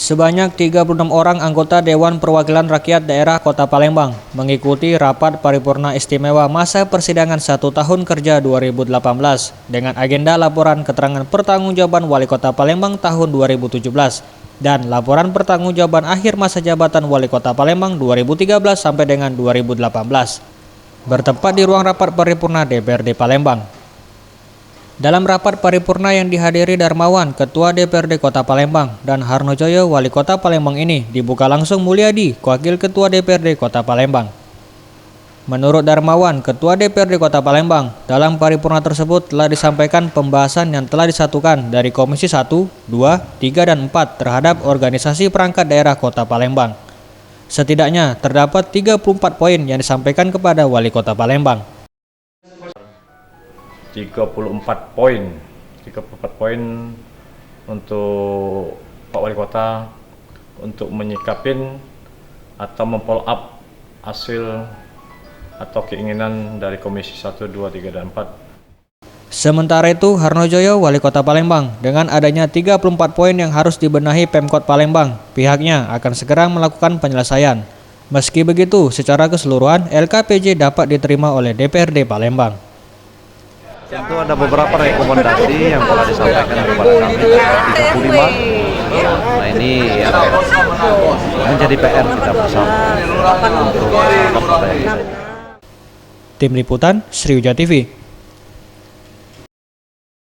Sebanyak 36 orang anggota Dewan Perwakilan Rakyat Daerah Kota Palembang mengikuti rapat paripurna istimewa masa persidangan 1 tahun kerja 2018 dengan agenda laporan keterangan pertanggungjawaban Wali Kota Palembang tahun 2017 dan laporan pertanggungjawaban akhir masa jabatan Wali Kota Palembang 2013 sampai dengan 2018. Bertempat di ruang rapat paripurna DPRD Palembang. Dalam rapat paripurna yang dihadiri Darmawan, Ketua DPRD Kota Palembang, dan Harnojoyo, Wali Kota Palembang ini dibuka langsung Mulyadi, Wakil Ketua DPRD Kota Palembang. Menurut Darmawan, Ketua DPRD Kota Palembang, dalam paripurna tersebut telah disampaikan pembahasan yang telah disatukan dari Komisi 1, 2, 3, dan 4 terhadap organisasi perangkat daerah Kota Palembang. Setidaknya terdapat 34 poin yang disampaikan kepada Wali Kota Palembang. 34 poin untuk Pak Wali Kota untuk menyikapin atau memfollow up hasil atau keinginan dari Komisi 1, 2, 3, dan 4. Sementara itu, Harnojoyo, Wali Kota Palembang, dengan adanya 34 poin yang harus dibenahi Pemkot Palembang, pihaknya akan segera melakukan penyelesaian. Meski begitu, secara keseluruhan LKPJ dapat diterima oleh DPRD Palembang. Tentu ada beberapa rekomendasi yang telah disampaikan kepada kami, 35. Nah ini yang menjadi PR kita bersama untuk Tim Liputan Sriwijaya TV.